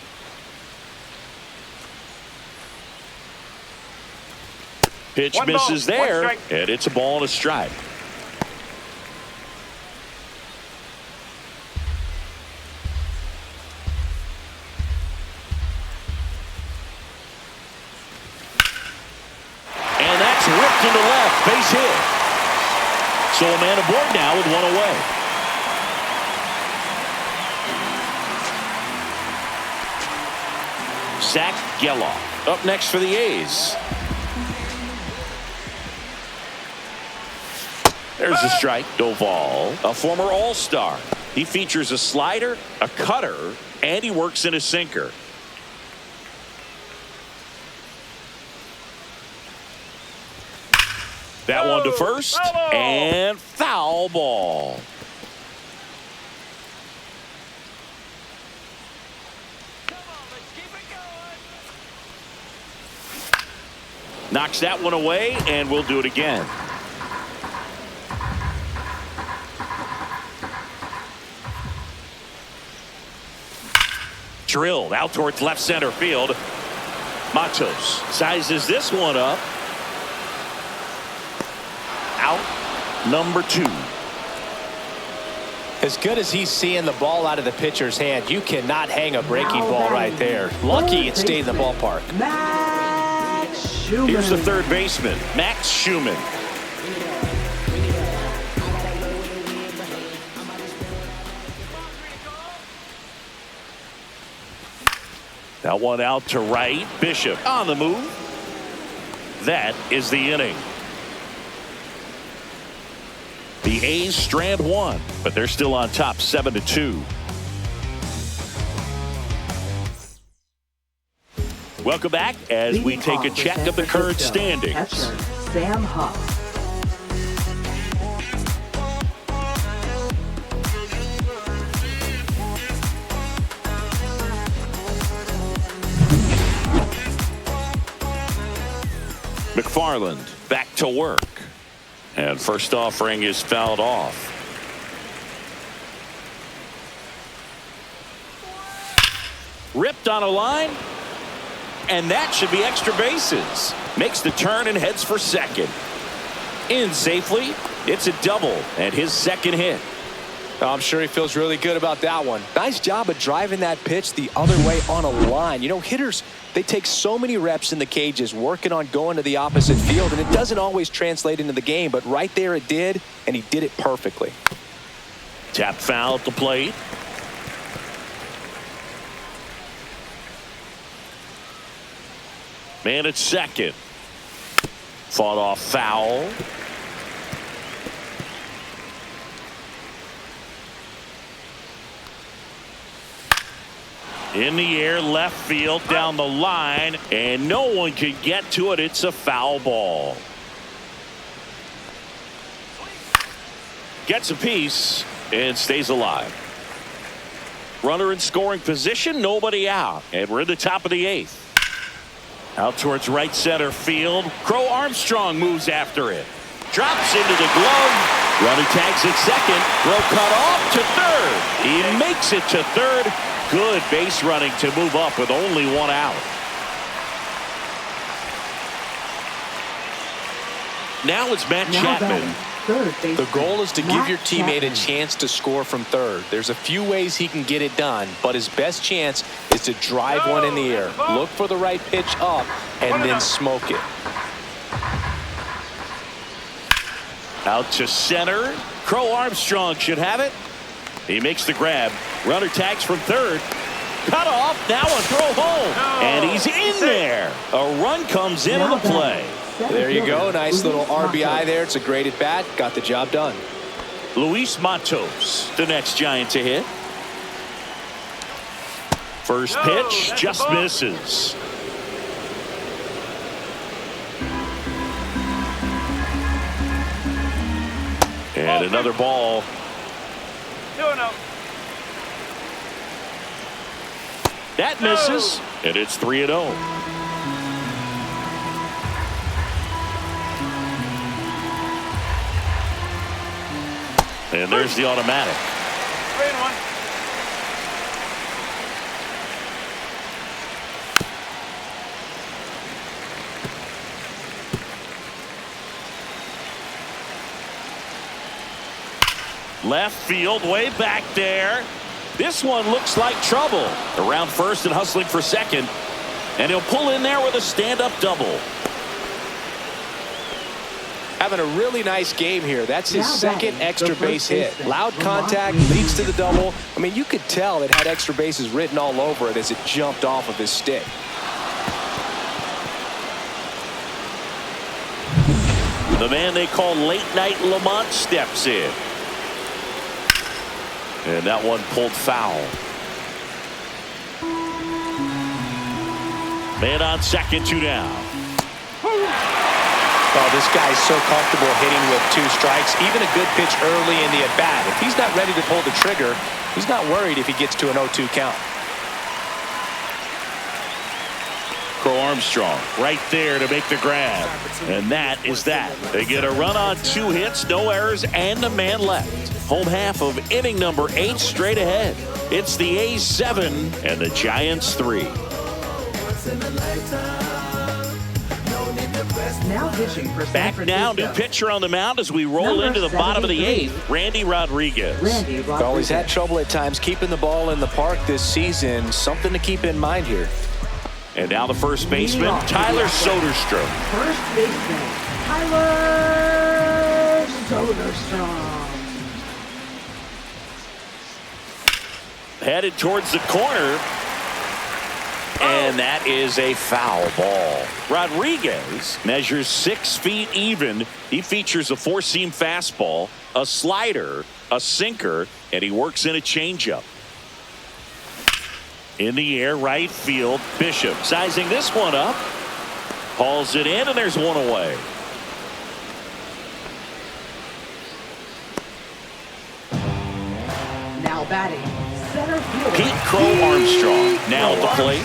Pitch misses there, and it's a ball and a strike. And that's ripped into left, base hit. So a man aboard now with one away. Zach Geloff up next for the A's. There's a strike. Doval, a former All-Star. He features a slider, a cutter, and he works in a sinker. That one to first, and foul ball. Knocks that one away, and we'll do it again. Drilled out towards left center field. Matos sizes this one up. Out number 2. As good as he's seeing the ball out of the pitcher's hand, you cannot hang a breaking ball right there. Lucky it stayed in the ballpark. Here's the third baseman, Max Schumann. That one out to right. Bishop on the move. That is the inning. The A's strand 1, but they're still on top 7-2. Welcome back as we take a check of the current standings. Catcher Sam Huff. McFarland back to work. And first offering is fouled off. Ripped on a line. And that should be extra bases. Makes the turn and heads for second. In safely. It's a double and his second hit. I'm sure he feels really good about that one. Nice job of driving that pitch the other way on a line. You know, hitters, they take so many reps in the cages working on going to the opposite field, and it doesn't always translate into the game, but right there it did, and he did it perfectly. Tap foul at the plate. Man at second. Fought off foul. In the air, left field, down the line, and no one can get to it. It's a foul ball. Gets a piece and stays alive. Runner in scoring position, nobody out, and we're in the top of the 8th. Out towards right center field. Crow Armstrong moves after it. Drops into the glove. Runner tags at second. Crow cut off to third. He makes it to third. Good base running to move up with only one out. Now it's Matt Chapman. The goal is to give your teammate a chance to score from third. There's a few ways he can get it done, but his best chance is to drive one in the air. Look for the right pitch up and then smoke it. Out to center. Crow Armstrong should have it. He makes the grab. Runner tags from third. Cut off. Now a throw home. And he's in there. A run comes into the play. There you go. Nice little RBI there. It's a great at bat. Got the job done. Luis Matos, the next Giant to hit. First pitch just misses. And another ball. 2-0. That misses, and it's 3-0. And there's the automatic. 3-1. Left field, way back there. This one looks like trouble. Around first and hustling for second. And he'll pull in there with a stand-up double. having a really nice game here. That's his second extra base hit. Loud contact, leads to the double. I mean, you could tell it had extra bases written all over it as it jumped off of his stick. The man they call Late Night Lamont steps in. And that one pulled foul. Man on second, 2 down. Oh, this guy's so comfortable hitting with 2 strikes. Even a good pitch early in the at-bat. If he's not ready to pull the trigger, he's not worried if he gets to an 0-2 count. Crow Armstrong right there to make the grab. And that is that. They get a run on 2 hits, no errors, and a man left. Home half of inning number 8 straight ahead. It's the A's 7 and the Giants 3. Now pitching for San Back now, new Francisco. pitcher on the mound as we roll into the bottom of the 8th, Randy Rodriguez. Well, he's had trouble at times keeping the ball in the park this season. Something to keep in mind here. And now the first baseman, Tyler Soderstrom. First baseman, Tyler Soderstrom. Headed towards the corner. And that is a foul ball. Rodriguez measures 6 feet even. He features a 4-seam fastball, a slider, a sinker, and he works in a changeup. In the air, right field, Bishop sizing this one up. Hauls it in, and there's one away. Now batting, center fielder Pete Crow Armstrong now at the plate.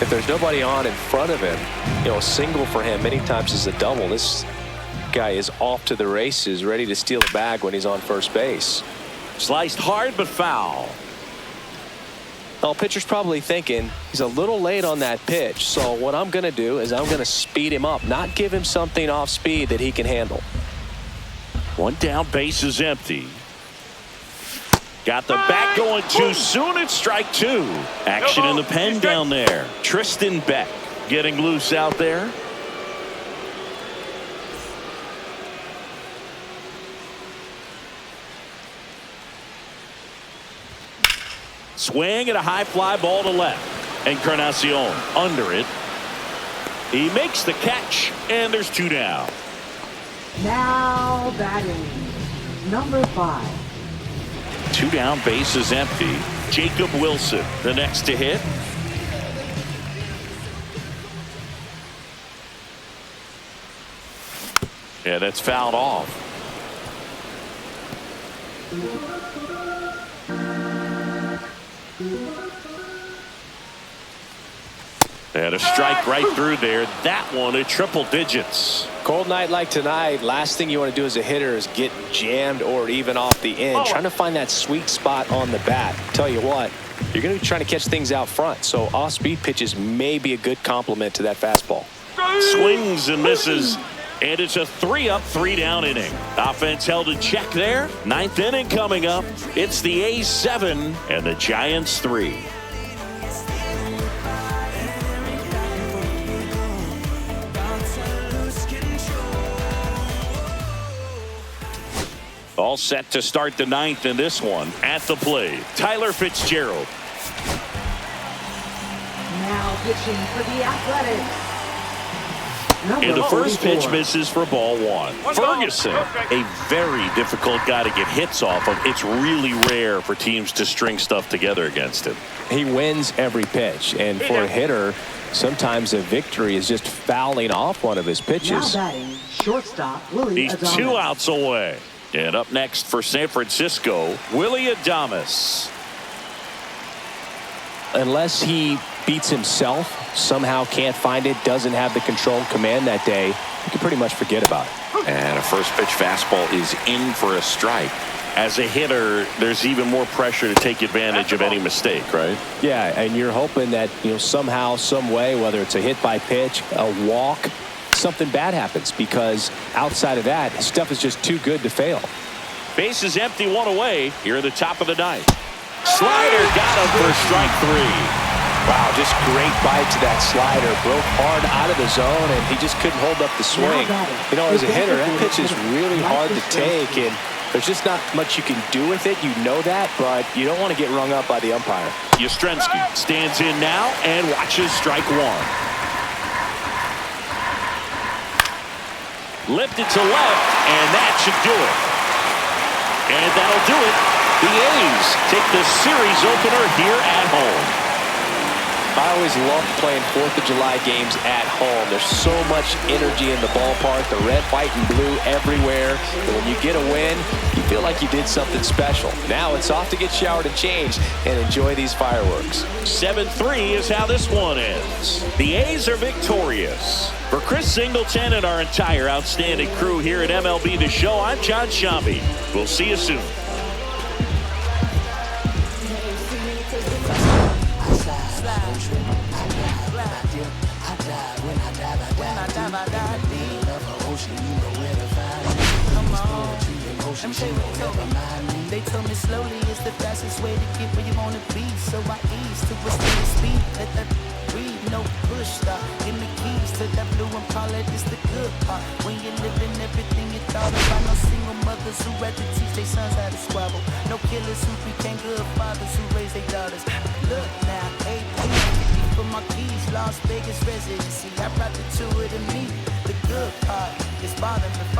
If there's nobody on in front of him, you know, a single for him many times is a double. This guy is off to the races, ready to steal the bag when he's on first base. Sliced hard but foul. Well, pitcher's probably thinking he's a little late on that pitch, so what I'm going to do is I'm going to speed him up, not give him something off speed that he can handle. 1 down, base is empty. Got the bat going too soon. It's strike 2. Action in the pen down there. Tristan Beck getting loose out there. Swing and a high fly ball to left. Encarnacion under it. He makes the catch, and there's 2 down. Now batting, number 5. 2 down, base is empty. Jacob Wilson, the next to hit. Yeah, that's fouled off. And a strike right through there. That one at triple digits. Cold night like tonight, last thing you want to do as a hitter is get jammed or even off the end. Trying to find that sweet spot on the bat. Tell you what, you're going to be trying to catch things out front, so off-speed pitches may be a good complement to that fastball. Swings and misses, and it's a 3-up, 3-down inning. Offense held in check there. 9th inning coming up. It's the A's 7 and the Giants 3. All set to start the 9th in this one. At the plate, Tyler Fitzgerald. Now pitching for the Athletics, number And the first 44. pitch misses for ball 1. Ferguson, a very difficult guy to get hits off of. It's really rare for teams to string stuff together against him. He wins every pitch, and for a hitter, sometimes a victory is just fouling off one of his Now pitches. batting, shortstop Willie He's Adames. 2 outs away. And up next for San Francisco, Willie Adames. Unless he beats himself, somehow can't find it, doesn't have the control command that day, you can pretty much forget about it. And a first pitch fastball is in for a strike. As a hitter, there's even more pressure to take advantage of any mistake, right? Yeah, and you're hoping that, you know, somehow, some way, whether it's a hit by pitch, a walk, something bad happens, because outside of that, stuff is just too good to fail. Base is empty, 1 away here in the top of the 9th. Slider got him for strike 3. Wow, just great bite to that slider. Broke hard out of the zone, and he just couldn't hold up the swing. You know, as a hitter, that pitch is really hard to take, and there's just not much you can do with it. You know that, but you don't want to get rung up by the umpire. Yastrzemski stands in now and watches strike one. Lifted to left, and that should do it. And that'll do it. The A's take the series opener here at home. I always love playing 4th of July games at home. There's so much energy in the ballpark, the red, white, and blue everywhere. And when you get a win, you feel like you did something special. Now it's off to get showered and changed and enjoy these fireworks. 7-3 is how this one ends. The A's are victorious. For Chris Singleton and our entire outstanding crew here at MLB The Show, I'm John Shambi. We'll see you soon. They told me slowly is the fastest way to get where you want to be. So I ease to a steady speed. Let that breathe, no push stop. Give me keys to that blue and call it is the good part. When you're living everything you thought about. No single mothers who rather teach their sons how to squabble. No killers who became good fathers who raise their daughters. Look now, AP, 50 for my keys, Las Vegas residency. I brought the two to me. The good part is bothering me.